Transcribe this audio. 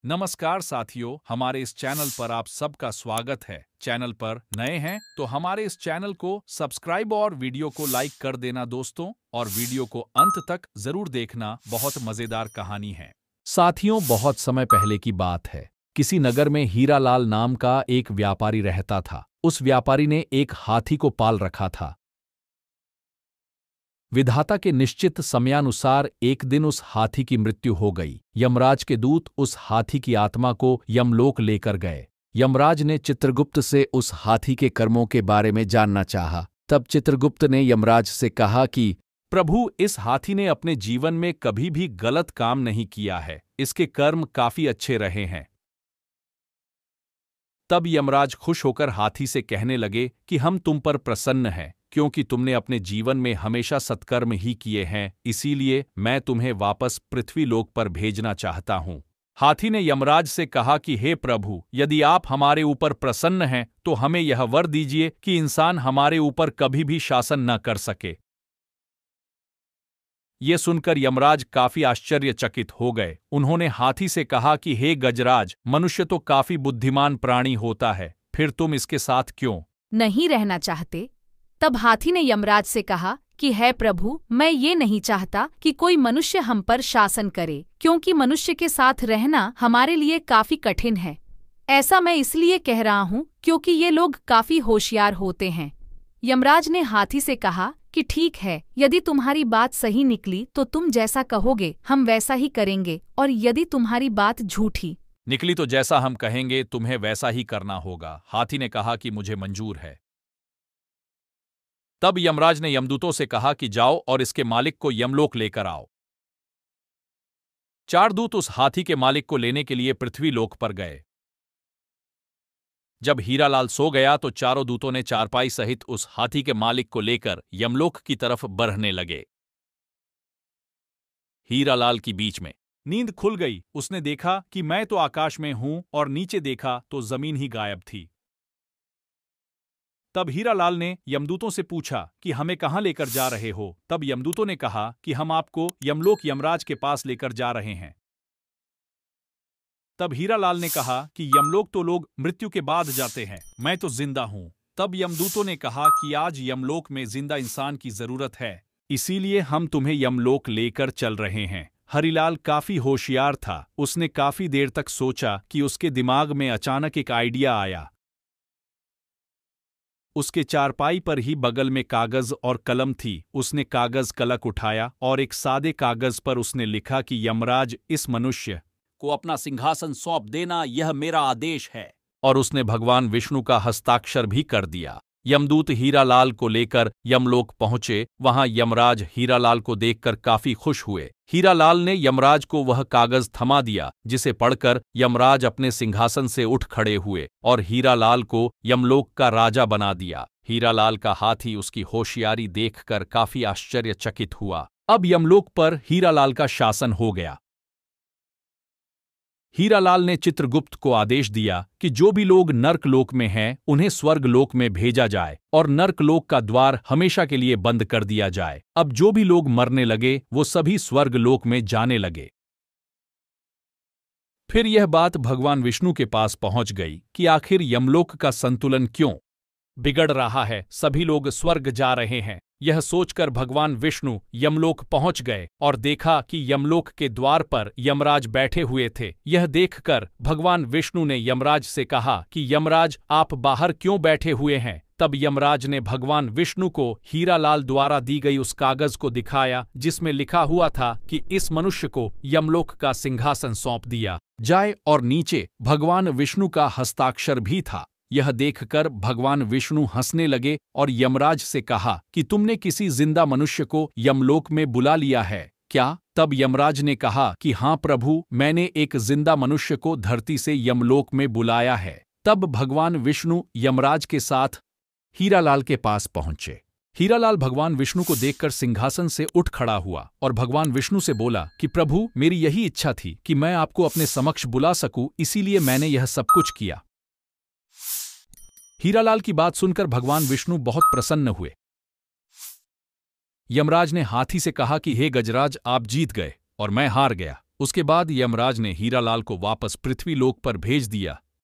नमस्कार साथियों, हमारे इस चैनल पर आप सबका स्वागत है। चैनल पर नए हैं तो हमारे इस चैनल को सब्सक्राइब और वीडियो को लाइक कर देना दोस्तों, और वीडियो को अंत तक जरूर देखना, बहुत मजेदार कहानी है। साथियों, बहुत समय पहले की बात है। किसी नगर में हीरालाल नाम का एक व्यापारी रहता था। उस व्यापारी ने एक हाथी को पाल रखा था। विधाता के निश्चित समयानुसार एक दिन उस हाथी की मृत्यु हो गई। यमराज के दूत उस हाथी की आत्मा को यमलोक लेकर गए। यमराज ने चित्रगुप्त से उस हाथी के कर्मों के बारे में जानना चाहा। तब चित्रगुप्त ने यमराज से कहा कि प्रभु, इस हाथी ने अपने जीवन में कभी भी गलत काम नहीं किया है। इसके कर्म काफी अच्छे रहे हैं। तब यमराज खुश होकर हाथी से कहने लगे कि हम तुम पर प्रसन्न हैं, क्योंकि तुमने अपने जीवन में हमेशा सत्कर्म ही किए हैं, इसीलिए मैं तुम्हें वापस पृथ्वीलोक पर भेजना चाहता हूं। हाथी ने यमराज से कहा कि हे प्रभु, यदि आप हमारे ऊपर प्रसन्न हैं तो हमें यह वर दीजिए कि इंसान हमारे ऊपर कभी भी शासन न कर सके। ये सुनकर यमराज काफी आश्चर्यचकित हो गए। उन्होंने हाथी से कहा कि हे गजराज, मनुष्य तो काफी बुद्धिमान प्राणी होता है, फिर तुम इसके साथ क्यों नहीं रहना चाहते? तब हाथी ने यमराज से कहा कि हे प्रभु, मैं ये नहीं चाहता कि कोई मनुष्य हम पर शासन करे, क्योंकि मनुष्य के साथ रहना हमारे लिए काफी कठिन है। ऐसा मैं इसलिए कह रहा हूँ क्योंकि ये लोग काफी होशियार होते हैं। यमराज ने हाथी से कहा कि ठीक है, यदि तुम्हारी बात सही निकली तो तुम जैसा कहोगे हम वैसा ही करेंगे, और यदि तुम्हारी बात झूठी निकली तो जैसा हम कहेंगे तुम्हें वैसा ही करना होगा। हाथी ने कहा कि मुझे मंजूर है। तब यमराज ने यमदूतों से कहा कि जाओ और इसके मालिक को यमलोक लेकर आओ। 4 दूत उस हाथी के मालिक को लेने के लिए पृथ्वीलोक पर गए। जब हीरालाल सो गया तो चारों दूतों ने चारपाई सहित उस हाथी के मालिक को लेकर यमलोक की तरफ बढ़ने लगे। हीरालाल की बीच में नींद खुल गई। उसने देखा कि मैं तो आकाश में हूं, और नीचे देखा तो जमीन ही गायब थी। तब हीरालाल ने यमदूतों से पूछा कि हमें कहां लेकर जा रहे हो? तब यमदूतों ने कहा कि हम आपको यमलोक यमराज के पास लेकर जा रहे हैं। तब हीरालाल ने कहा कि यमलोक तो लोग मृत्यु के बाद जाते हैं, मैं तो जिंदा हूं। तब यमदूतों ने कहा कि आज यमलोक में जिंदा इंसान की जरूरत है, इसीलिए हम तुम्हें यमलोक लेकर चल रहे हैं। हरिलाल काफी होशियार था। उसने काफी देर तक सोचा कि उसके दिमाग में अचानक एक आइडिया आया। उसके चारपाई पर ही बगल में कागज और कलम थी। उसने कागज कलक उठाया और एक सादे कागज पर उसने लिखा कि यमराज, इस मनुष्य को अपना सिंहासन सौंप देना, यह मेरा आदेश है। और उसने भगवान विष्णु का हस्ताक्षर भी कर दिया। यमदूत हीरालाल को लेकर यमलोक पहुंचे। वहां यमराज हीरालाल को देखकर काफी खुश हुए। हीरालाल ने यमराज को वह कागज थमा दिया, जिसे पढ़कर यमराज अपने सिंहासन से उठ खड़े हुए और हीरालाल को यमलोक का राजा बना दिया। हीरालाल का हाथी उसकी होशियारी देखकर काफी आश्चर्यचकित हुआ। अब यमलोक पर हीरालाल का शासन हो गया। हीरालाल ने चित्रगुप्त को आदेश दिया कि जो भी लोग नर्कलोक में हैं, उन्हें स्वर्गलोक में भेजा जाए और नर्कलोक का द्वार हमेशा के लिए बंद कर दिया जाए। अब जो भी लोग मरने लगे वो सभी स्वर्गलोक में जाने लगे। फिर यह बात भगवान विष्णु के पास पहुंच गई कि आखिर यमलोक का संतुलन क्यों बिगड़ रहा है, सभी लोग स्वर्ग जा रहे हैं। यह सोचकर भगवान विष्णु यमलोक पहुंच गए और देखा कि यमलोक के द्वार पर यमराज बैठे हुए थे। यह देखकर भगवान विष्णु ने यमराज से कहा कि यमराज, आप बाहर क्यों बैठे हुए हैं? तब यमराज ने भगवान विष्णु को हीरालाल द्वारा दी गई उस कागज को दिखाया, जिसमें लिखा हुआ था कि इस मनुष्य को यमलोक का सिंहासन सौंप दिया जाए, और नीचे भगवान विष्णु का हस्ताक्षर भी था। यह देखकर भगवान विष्णु हंसने लगे और यमराज से कहा कि तुमने किसी जिंदा मनुष्य को यमलोक में बुला लिया है क्या? तब यमराज ने कहा कि हाँ प्रभु, मैंने एक जिंदा मनुष्य को धरती से यमलोक में बुलाया है। तब भगवान विष्णु यमराज के साथ हीरालाल के पास पहुंचे। हीरालाल भगवान विष्णु को देखकर सिंहासन से उठ खड़ा हुआ और भगवान विष्णु से बोला कि प्रभु, मेरी यही इच्छा थी कि मैं आपको अपने समक्ष बुला सकूं, इसीलिए मैंने यह सब कुछ किया। हीरालाल की बात सुनकर भगवान विष्णु बहुत प्रसन्न हुए। यमराज ने हाथी से कहा कि हे गजराज, आप जीत गए और मैं हार गया। उसके बाद यमराज ने हीरालाल को वापस पृथ्वीलोक पर भेज दिया